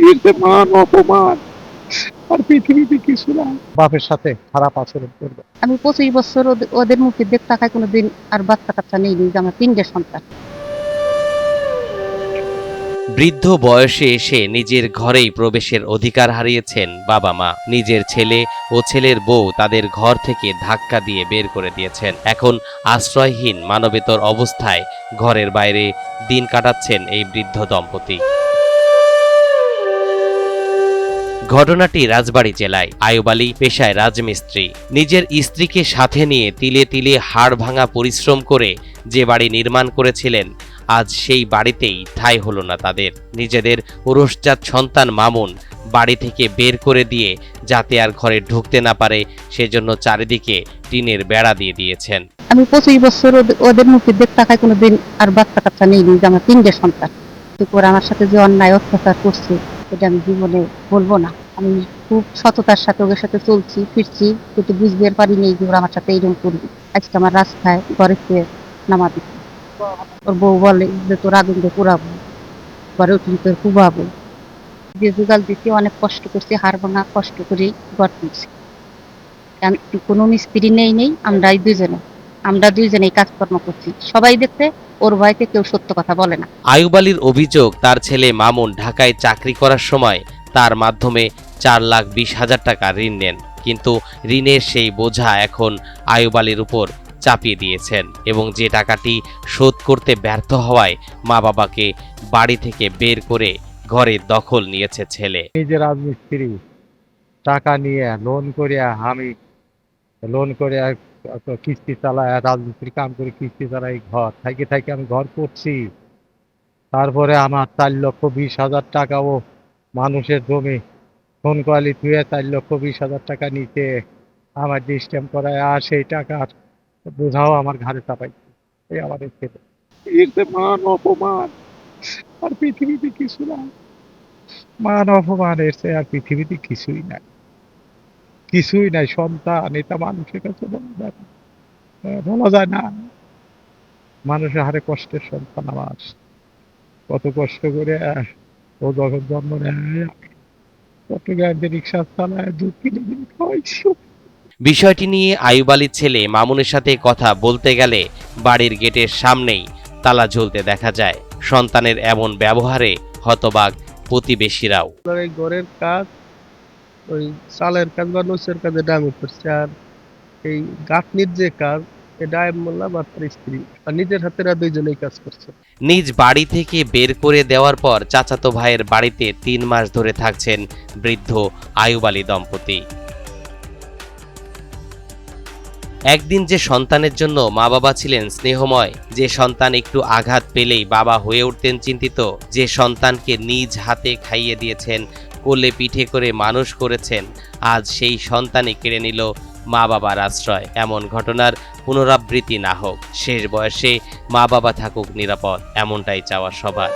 এর যে মান অপমান আর পৃথিবীতে কিছু না। বাপের সাথে খারাপ আচরণ করবে। আমি 25 বছর ওদের মুখের দিকে তাকায় কোনোদিন আর বাচ্চা কাচ্চা নেইনি, যে আমার 3টে সন্তান। বৃদ্ধ বয়সে এসে নিজের ঘরেই প্রবেশের অধিকার হারিয়েছেন বাবা মা। নিজের ছেলে ও ছেলের বউ তাদের ঘর থেকে ধাক্কা দিয়ে বের করে দিয়েছেন। এখন আশ্রয়হীন মানবেতর অবস্থায় ঘরের বাইরে দিন কাটাচ্ছেন এই বৃদ্ধ দম্পতি। ঘটনাটি রাজবাড়ী জেলায়। আয়ুব আলী পেশায় রাজমিস্ত্রি। নিজের স্ত্রীকে সাথে নিয়ে তিলে তিলে হাড় ভাঙা পরিশ্রম করে যে বাড়ি নির্মাণ করেছিলেন, আজ সেই বাড়িতেই ঠাঁই হলো না তাদের। নিজেদের ওরসজাত সন্তান মামুন বাড়ি থেকে বের করে দিয়ে যাতে আর ঘরে ঢুকতে না পারে সেজন্য চারিদিকে টিনের বেড়া দিয়ে দিয়েছেন। আমি 25 বছর ওদের মুখের দিকে তাকায় কোনোদিন আর বাচ্চা কাচ্চা নেইনি, যে আমার 3টে সন্তান। কিন্তু ওরা আমার সাথে যে অন্যায় অত্যাচার করছে এটা আমি জীবনে বলবো না। আমি খুব সততার সাথে ওদের সাথে চলছি ফিরছি, কিন্তু বুঝতে পারিনি যে ওরা আমার সাথে এইরকম করবে। আজকে আমার রাস্তায় ঘরেতে নামা দিচ্ছে। ওর বউ বলে যে তোর আগুন দিয়ে পুরাবো, ঘরে উঠলি তোর কুবাবো। যে জোগাল দিতে অনেক কষ্ট করছি, হার ভাঙা কষ্ট করেই ঘর তুলছি। কারণ কোনো মিস্ত্রি নেই, আমরা দুইজনেই কাজকর্ম করছি। সবাই দেখতে, ওর ভয়তে কেউ সত্য কথা বলে না। আয়ুব আলীর অভিযোগ, তার ছেলে মামুন ঢাকায় চাকরি করার সময় তার মাধ্যমে 4,20,000 টাকা ঋণ নেন, কিন্তু ঋণের সেই বোঝা এখন আয়ুব আলীর উপর চাপিয়ে দিয়েছেন এবং যে টাকাটি শোধ করতে ব্যর্থ হওয়ায় মা বাবাকে বাড়ি থেকে বের করে ঘরে দখল নিয়েছে ছেলে। এই যে রাজমিস্ত্রি টাকা নিয়ে লোন করে কিস্তি চালায়, রাজমিস্ত্রি কাম করে কিস্তি চালাই, ঘর থাইকে থাইকে আমি ঘর করছি। তারপরে আমার 4,20,000 টাকাও মানুষের জমি ফোন কোয়ালি থুয়ে 4,20,000 টাকা নিতে আমার যে স্ট্যাম্প করায়, আর সেই টাকার বোঝাও আমার ঘাড়ে চাপাইছে এই আমাদের ছেলে। এর যে মান অপমান আর পৃথিবীতে কিছু না। মান অপমান এসে আর পৃথিবীতে কিছুই নাই। সন্তান এটা মানুষের কাছে বলা যায় না। মানুষের হারে কষ্টের সন্তান আমার। কত কষ্ট করে ও যখন জন্ম নেয়, চট্টগ্রামে রিক্সা চালায়, দুধ কিনে কিনে খাওয়াইছি। বিষয়টি নিয়ে আয়ুব আলীর ছেলে মামুনের সাথে কথা বলতে গেলে বাড়ির গেটের সামনেই তালা ঝুলতে দেখা যায়। সন্তানের এমন ব্যবহারে হতবাক প্রতিবেশীরাও। এই ঘরের কাজ, ওই চালের কাজ বা নোচের কাজে ডাঙু করছে, আর এই গাঁথনির যে কাজ এটা আইব মোল্লা বা তার স্ত্রী আর নিজের হাতেরা দুইজনেই কাজ করছে। নিজ বাড়ি থেকে বের করে দেওয়ার পর চাচাতো ভাইয়ের বাড়িতে 3 মাস ধরে থাকছেন বৃদ্ধ আয়ুব আলী দম্পতি। একদিন যে সন্তানের জন্য মা বাবা ছিলেন স্নেহময়, যে সন্তান একটু আঘাত পেলেই বাবা হয়ে উঠতেন চিন্তিত, যে সন্তানকে নিজ হাতে খাইয়ে দিয়েছেন, কোলে পিঠে করে মানুষ করেছেন, আজ সেই সন্তানই কেড়ে নিল মা বাবার আশ্রয়। এমন ঘটনার পুনরাবৃত্তি না হোক, শেষ বয়সে মা বাবা থাকুক নিরাপদ, এমনটাই চাওয়া সবার।